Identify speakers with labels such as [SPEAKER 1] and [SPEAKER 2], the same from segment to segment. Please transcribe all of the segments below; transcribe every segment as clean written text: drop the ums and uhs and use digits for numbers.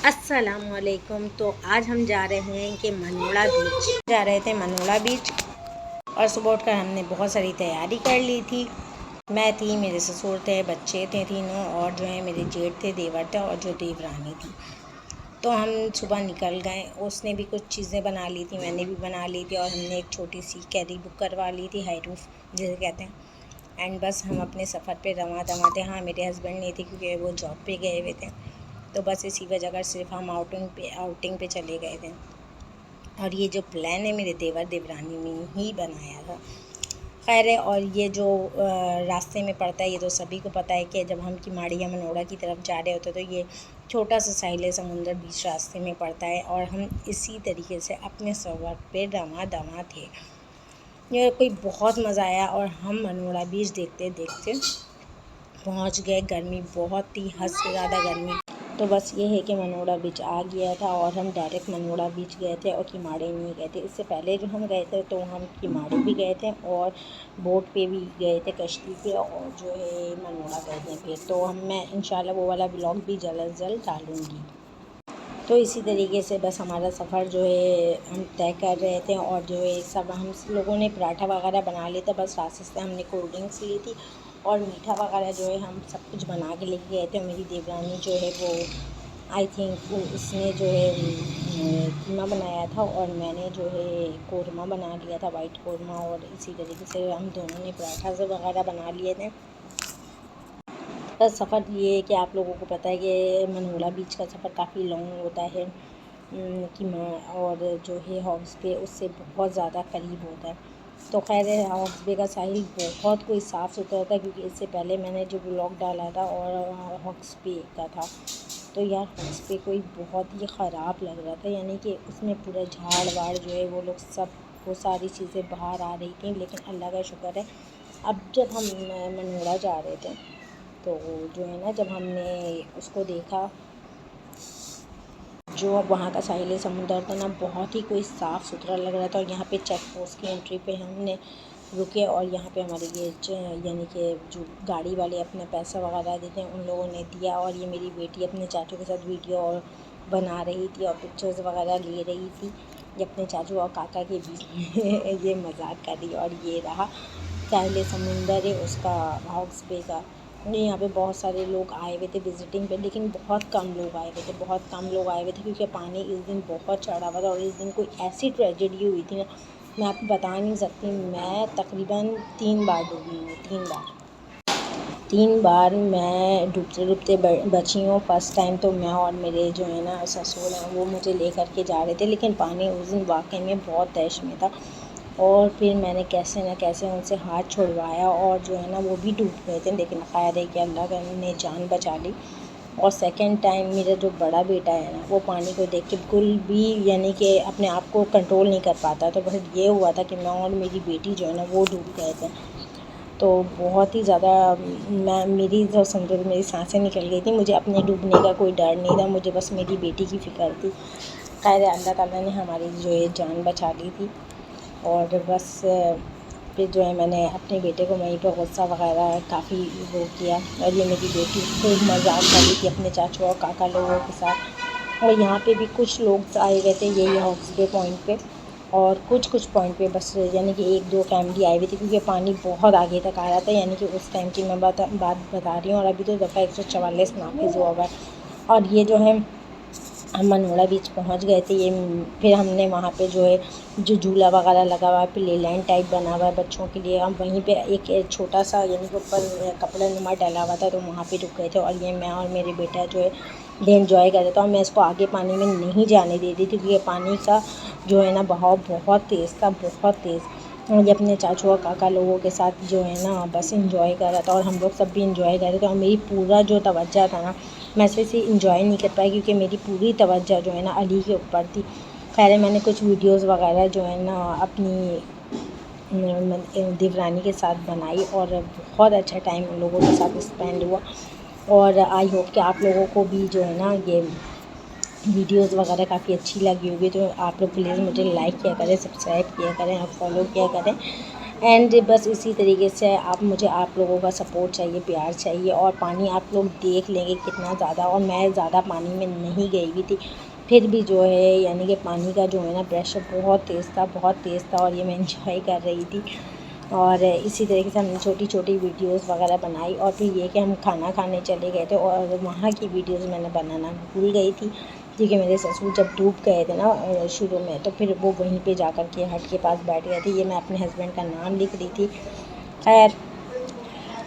[SPEAKER 1] अस्सलामुअलैकुम। तो आज हम जा रहे हैं कि मनोड़ा बीच जा रहे थे मनोड़ा बीच। और सुबह उठकर हमने बहुत सारी तैयारी कर ली थी। मैं थी, मेरे ससुर थे, बच्चे थे तीनों, और जो है मेरे जेठ थे, देवर थे, और जो देवरानी थी। तो हम सुबह निकल गए। उसने भी कुछ चीज़ें बना ली थी, मैंने भी बना ली थी, और हमने एक छोटी सी कैरी बुक करवा ली थी, हाई रूफ जिसे कहते हैं। एंड बस हम अपने सफ़र पे रवां दवां थे। हाँ, मेरे हस्बैंड नहीं थे क्योंकि वो जॉब पे गए हुए थे। तो बस इसी वजह कर सिर्फ हम आउटिंग पे चले गए थे। और ये जो प्लान है मेरे देवर देवरानी ने ही बनाया था। खैर है, और ये जो रास्ते में पड़ता है, ये तो सभी को पता है कि जब हम किमाड़ी या मनोड़ा की तरफ जा रहे होते तो ये छोटा सा साहिल समुंदर बीच रास्ते में पड़ता है। और हम इसी तरीके से अपने सफ़र पे रवां दवां थे। ये कोई बहुत मज़ा आया, और हम मनोड़ा बीच देखते देखते पहुंच गए। गर्मी बहुत थी, हद से ज़्यादा गर्मी। तो बस ये है कि मनोड़ा बीच आ गया था, और हम डायरेक्ट मनोड़ा बीच गए थे और किमाड़ी नहीं गए थे। इससे पहले जो हम गए थे तो हम किमाड़ी भी गए थे, और बोट पे भी गए थे, कश्ती पे, और जो है मनोड़ा गए थे फिर। तो मैं इंशाल्लाह वो वाला ब्लॉग भी जल्द से जल्द डालूँगी। तो इसी तरीके से बस हमारा सफ़र जो है हम तय कर रहे थे। और जो है सब हम लोगों ने पराठा वगैरह बना लिया था। बस रास्ते से हमने कोल्ड ड्रिंक्स ली थी, और मीठा वगैरह जो है हम सब कुछ बना के लेके गए थे। मेरी देवरानी जो है वो आई थिंक उसने जो है कीमा बनाया था, और मैंने जो है कोरमा बना लिया था, वाइट कोरमा। और इसी तरीके से हम दोनों ने पराठा से वगैरह बना लिए थे। बस सफ़र ये है कि आप लोगों को पता है कि मनोड़ा बीच का सफ़र काफ़ी लॉन्ग होता है कि और जो है हॉक्स बे उससे बहुत ज़्यादा करीब होता है। तो खैर है, हॉक्स बे का साहिल बहुत कोई साफ़ सुथरा होता है, क्योंकि इससे पहले मैंने जो ब्लॉग डाला था और हॉक्स बे का था, तो यार हॉक्स बे कोई बहुत ही ख़राब लग रहा था। यानी कि उसमें पूरा झाड़ वाड़ जो है वो लोग सब वो सारी चीज़ें बाहर आ रही थी। लेकिन अल्लाह का शुक्र है, अब जब हम मनोड़ा जा रहे थे तो जो है ना, जब हमने उसको देखा, जो अब वहाँ का साहिल समुंदर था ना, बहुत ही कोई साफ़ सुथरा लग रहा था। और यहाँ पे चेक पोस्ट की एंट्री पे हमने रुके, और यहाँ पे हमारे ये यानी कि जो गाड़ी वाले अपना पैसा वगैरह देते हैं उन लोगों ने दिया। और ये मेरी बेटी अपने चाचू के साथ वीडियो और बना रही थी और पिक्चर्स वगैरह ले रही थी। ये अपने चाचू और काका के बीच में ये मजाक कर रही। और ये रहा साहिल समुंदर है उसका, हॉक्स बे का। यहाँ पे बहुत सारे लोग आए हुए थे विज़िटिंग पे, लेकिन बहुत कम लोग आए हुए थे, बहुत कम लोग आए हुए थे, क्योंकि पानी इस दिन बहुत चढ़ा हुआ था। और इस दिन कोई ऐसी ट्रेजेडी हुई थी ना, मैं आपको बता नहीं सकती। मैं तकरीबन 3 बार डूबी हूँ, 3 बार मैं डूबते डूबते बची हूँ। फर्स्ट टाइम तो मैं और मेरे जो है ना ससुर हैं, वो मुझे ले कर के जा रहे थे, लेकिन पानी उस दिन वाकई में बहुत तैश में था। और फिर मैंने कैसे न कैसे उनसे हाथ छुड़वाया, और जो है ना वो भी डूब गए थे, लेकिन खैर है कि अल्लाह ने जान बचा ली। और सेकंड टाइम मेरा जो बड़ा बेटा है ना, वो पानी को देख के बिल्कुल भी यानी कि अपने आप को कंट्रोल नहीं कर पाता। तो बस ये हुआ था कि मैं और मेरी बेटी जो है ना वो डूब गए थे। तो बहुत ही ज़्यादा मैं मेरी जो समझो कि मेरी सांसें निकल गई थी। मुझे अपने डूबने का कोई डर नहीं था, मुझे बस मेरी बेटी की फ़िक्र थी। खैर अल्लाह ताला ने हमारी जो है जान बचा ली थी। और बस फिर जो है मैंने अपने बेटे को वहीं पर गुस्सा वगैरह काफ़ी वो किया। और ये मेरी बेटी खूब मज़ाक कर रही थी अपने चाचू और काका लोगों के साथ। और यहाँ पे भी कुछ लोग आए हुए थे यही हॉक्स बे पॉइंट पे, और कुछ पॉइंट पे बस यानी कि 1-2 फैमिली आई हुई थी, क्योंकि पानी बहुत आगे तक आ रहा था। यानी कि उस टाइम की मैं बात बता रही हूँ। और अभी तो दफ़ा 144 नाफिज़ हुआ हुआ है। और ये जो है हम मनोड़ा बीच पहुंच गए थे। ये फिर हमने वहाँ पे जो है जो झूला वगैरह लगा हुआ है, प्ले लैंड टाइप बना हुआ है बच्चों के लिए, हम वहीं पे एक छोटा सा यानी कि ऊपर कपड़ा नुमा डाला हुआ था, तो वहाँ पे रुक गए थे। और ये मैं और मेरे बेटा जो है ये इन्जॉय कर रहा था। और मैं इसको आगे पानी में नहीं जाने दे रही थी, क्योंकि पानी का जो है ना बहाव बहुत तेज़ था, बहुत तेज़। ये अपने चाचू और काका लोगों के साथ जो है ना बस इंजॉय कर रहा था, और हम लोग सब भी इंजॉय कर रहे थे। और मेरी पूरा जो तवज्जो था ना, मैं ऐसे इंजॉय नहीं कर पाई, क्योंकि मेरी पूरी तवज्जो जो है ना अली के ऊपर थी। खैर मैंने कुछ वीडियोस वगैरह जो है ना अपनी देवरानी के साथ बनाई, और बहुत अच्छा टाइम उन लोगों के साथ स्पेंड हुआ। और आई होप कि आप लोगों को भी जो है ना ये वीडियोस वगैरह काफ़ी अच्छी लगी होगी। तो आप लोग प्लीज़ मुझे लाइक किया करें, सब्सक्राइब किया करें और फॉलो किया करें। एंड बस इसी तरीके से आप लोगों का सपोर्ट चाहिए, प्यार चाहिए। और पानी आप लोग देख लेंगे कितना ज़्यादा, और मैं ज़्यादा पानी में नहीं गई हुई थी, फिर भी जो है यानी कि पानी का जो है ना प्रेशर बहुत तेज़ था और ये मैं इंजॉय कर रही थी। और इसी तरीके से हमने छोटी छोटी वीडियोस वगैरह बनाई। और फिर ये कि हम खाना खाने चले गए थे और वहाँ की वीडियोस मैंने बनाना भूल गई थी, क्योंकि मेरे ससुर जब डूब गए थे ना शुरू में, तो फिर वो वहीं पे जाकर के हट के पास बैठ गए थे। ये मैं अपने हस्बैंड का नाम लिख रही थी। खैर,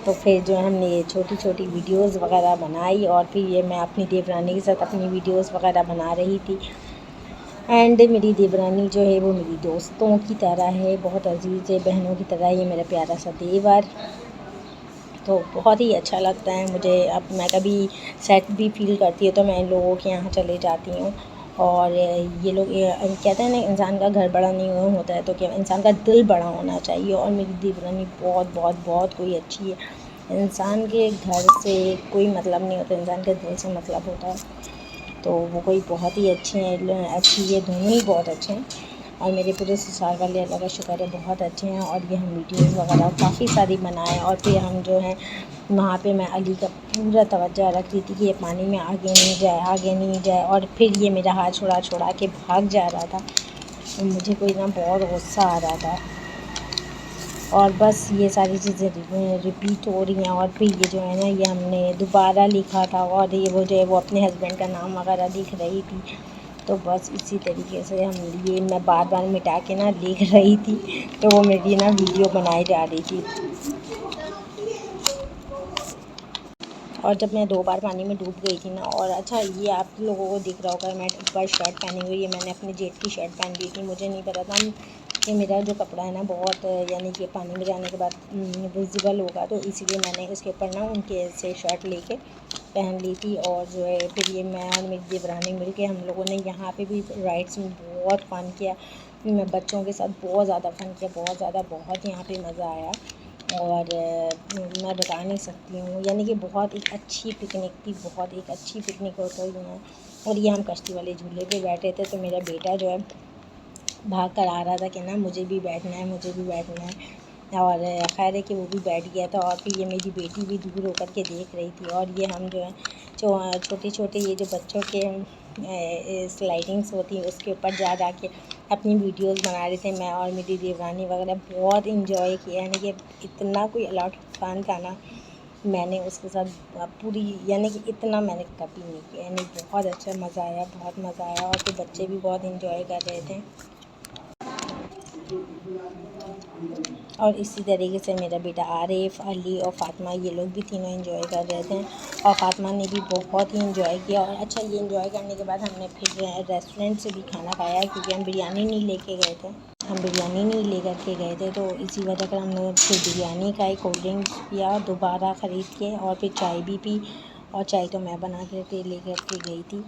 [SPEAKER 1] तो फिर जो है हमने ये छोटी छोटी वीडियोस वगैरह बनाई, और फिर ये मैं अपनी देवरानी के साथ अपनी वीडियोस वगैरह बना रही थी। एंड मेरी देवरानी जो है वो मेरी दोस्तों की तरह है, बहुत अजीज़ है, बहनों की तरह। ये मेरा प्यारा सा देवर, तो बहुत ही अच्छा लगता है मुझे। अब मैं कभी सेट भी फ़ील करती हूँ तो मैं इन लोगों के यहाँ चले जाती हूँ। और ये लोग कहते हैं ना, इंसान का घर बड़ा नहीं होता है तो क्या, इंसान का दिल बड़ा होना चाहिए। और मेरी देवरानी बहुत बहुत बहुत कोई अच्छी है। इंसान के घर से कोई मतलब नहीं होता, इंसान के दिल से मतलब होता है। तो वो कोई बहुत ही अच्छी है, दोनों ही बहुत अच्छे हैं। और मेरे पूरे ससुराल वाले, अल्लाह का शुक्र है, बहुत अच्छे हैं। और ये हम वीडियोस वगैरह काफ़ी सारी बनाए। और फिर हम जो है वहाँ पे मैं अली का पूरा तवज्जो रख रही थी कि ये पानी में आगे नहीं जाए। और फिर ये मेरा हाथ छुड़ा के भाग जा रहा था, तो मुझे कोई ना बहुत गुस्सा आ रहा था। और बस ये सारी चीज़ें रिपीट हो रही हैं। और फिर ये जो है ना, ये हमने दोबारा लिखा था, और ये वो जो है वो अपने हस्बैंड का नाम वगैरह लिख रही थी। तो बस इसी तरीके से ये मैं बार बार मिटा के ना लिख रही थी, तो वो मेरी ना वीडियो बनाई जा रही थी। और जब मैं 2 बार पानी में डूब गई थी ना, और अच्छा ये आप लोगों को दिख रहा होगा, मैं ऊपर शर्ट पहनी हुई है, मैंने अपने जेठ की शर्ट पहन ली थी। मुझे नहीं पता था कि मेरा जो कपड़ा है ना बहुत यानी कि पानी में जाने के बाद विजिबल होगा, तो इसीलिए मैंने इसके ऊपर ना उनके से शर्ट लेके पहन ली थी। और जो है फिर ये मैं और मेरी देवरानी मिल के हम लोगों ने यहाँ पे भी राइड्स में बहुत फ़न किया। मैं बच्चों के साथ बहुत ज़्यादा फ़न किया, बहुत यहाँ पे मज़ा आया। और मैं बता नहीं सकती हूँ, यानी कि बहुत एक अच्छी पिकनिक थी, बहुत एक अच्छी पिकनिक होती है। और ये हम कश्ती वाले झूले पे बैठे थे, तो मेरा बेटा जो है भाग कर आ रहा था कि ना मुझे भी बैठना है। और ख़ैर है कि वो भी बैठ गया था। और फिर ये मेरी बेटी भी दूर होकर के देख रही थी। और ये हम जो है छोटे छोटे ये जो बच्चों के स्लाइडिंग्स होती हैं उसके ऊपर जा के अपनी वीडियोस बना रहे थे। मैं और मेरी देवरानी वगैरह बहुत इंजॉय किया, यानी कि इतना कोई अलॉट फन था ना, मैंने उसके साथ पूरी यानी कि इतना मैंने कभी नहीं किया। यानी बहुत अच्छा मज़ा आया, बहुत मज़ा आया। और फिर बच्चे भी बहुत इंजॉय कर रहे थे। और इसी तरीके से मेरा बेटा आरिफ, अली और फ़ातिमा, ये लोग भी तीनों एंजॉय कर रहे थे। और फ़ातिमा ने भी बहुत ही एंजॉय किया। और अच्छा, ये एंजॉय करने के बाद हमने फिर रेस्टोरेंट से भी खाना खाया, क्योंकि हम बिरयानी नहीं लेके गए थे। तो इसी वजह कर हमने फिर बिरयानी खाई, कोल्ड ड्रिंक्स पिया दोबारा ख़रीद के, और फिर चाय भी पी। और चाय तो मैं बना के लेकर के गई थी।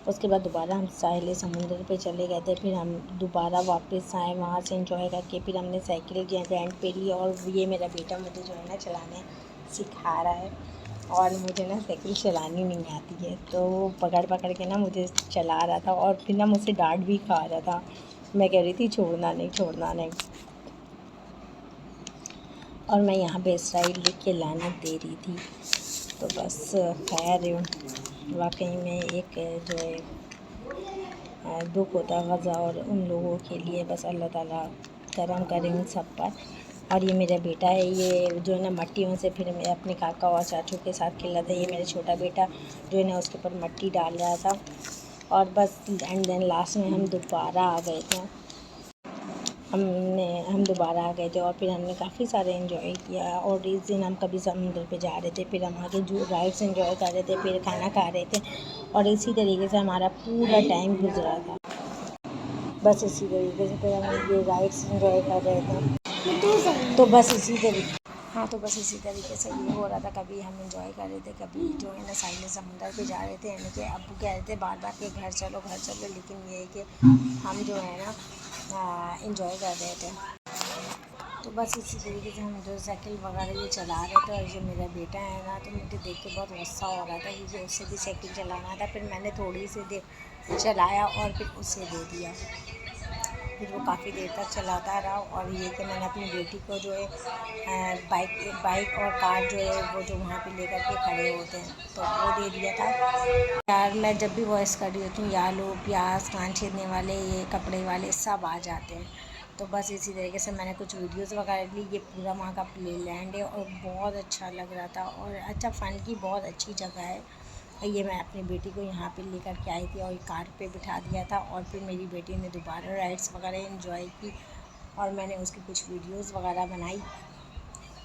[SPEAKER 1] उसके बाद दोबारा हम साहिल समुंदर पे चले गए थे। फिर हम दोबारा वापस आए, वहाँ से एंजॉय करके फिर हमने साइकिल रेंट पे ली। और ये मेरा बेटा मुझे जो है ना चलाने सिखा रहा है, और मुझे ना साइकिल चलानी नहीं आती है, तो वो पकड़ के ना मुझे चला रहा था। और फिर ना मुझसे डांट भी खा रहा था। मैं कह रही थी छोड़ना नहीं। और मैं यहाँ पे इसराइल लिख के लानत दे रही थी। तो बस खैर, वाकई में एक जो है दुख होता है गज़ा, और उन लोगों के लिए बस अल्लाह ताला करम करे उन सब पर। और ये मेरा बेटा है, ये जो है ना मट्टियों से फिर मैं अपने काका और चाचू के साथ खेला था। ये मेरा छोटा बेटा जो है ना उसके ऊपर मट्टी डाल रहा था। और बस एंड देन लास्ट में हम दोबारा आ गए थे। हम दोबारा आ गए थे, और फिर हमने काफ़ी सारे एंजॉय किया। और इस दिन हम कभी समुद्र पे जा रहे थे, फिर हम आगे जो राइड्स एंजॉय कर रहे थे, फिर खाना खा रहे थे। और इसी तरीके से हमारा पूरा टाइम गुजरा था। बस इसी तरीके से फिर हम ये राइड्स एंजॉय कर रहे थे। तो बस इसी तरीके से ये हो रहा था, कभी हम एंजॉय कर रहे थे, कभी जो है ना साहिल समुंदर पे जा रहे थे। यानी कि अब्बू कह रहे थे बार बार कि घर चलो, लेकिन ये है कि हम जो है ना एंजॉय कर रहे थे। तो बस इसी तरीके से हम जो साइकिल वगैरह ये चला रहे थे। और जो मेरा बेटा है ना, तो मुझे देख के बहुत गुस्सा हो रहा था, क्योंकि उससे भी साइकिल चलाना था। फिर मैंने थोड़ी सी देर चलाया और फिर उसे दे दिया। फिर वो काफ़ी देर तक चलाता रहा। और ये कि मैंने अपनी बेटी को जो है बाइक और कार जो है वो जो वहाँ पे लेकर के खड़े होते हैं तो वो दे दिया था। यार मैं जब भी वॉइस कर रही होती हूँ आलू प्याज कान छेदने वाले ये कपड़े वाले सब आ जाते हैं। तो बस इसी तरीके से मैंने कुछ वीडियोस वगैरह ली। ये पूरा वहाँ का प्ले लैंड है और बहुत अच्छा लग रहा था और अच्छा फ़न की बहुत अच्छी जगह है। ये मैं अपनी बेटी को यहाँ पे लेकर के आई थी और कार पे बिठा दिया था और फिर मेरी बेटी ने दोबारा राइड्स वगैरह एंजॉय की और मैंने उसकी कुछ वीडियोस वगैरह बनाई।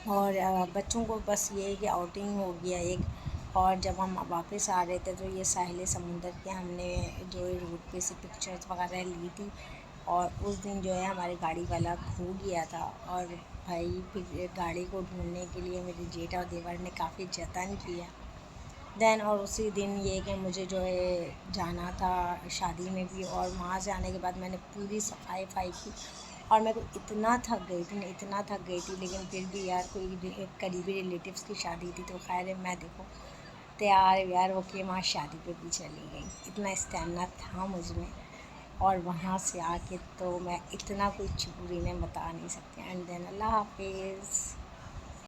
[SPEAKER 1] और बच्चों को बस ये है कि आउटिंग हो गया एक। और जब हम वापस आ रहे थे तो ये साहिल समुंदर के हमने जो है रोड पे से पिक्चर्स वगैरह ली थी। और उस दिन जो है हमारी गाड़ी वाला खो गया था और भाई फिर गाड़ी को ढूंढने के लिए मेरे जेठ और देवर ने काफ़ी जतन किया। देन और उसी दिन ये कि मुझे जो है जाना था शादी में भी और वहाँ से आने के बाद मैंने पूरी सफाई की और मैं तो इतना थक गई थी इतना थक गई थी। लेकिन फिर भी यार कोई करीबी रिलेटिव्स की शादी थी तो खैर मैं देखो तैयार यार वो कि वहाँ शादी पे भी चली गई। इतना स्टेमिना था मुझ में और वहाँ से आके तो मैं इतना कुछ बुरी ने बता नहीं सकती। एंड देन अल्लाह हाफिज़।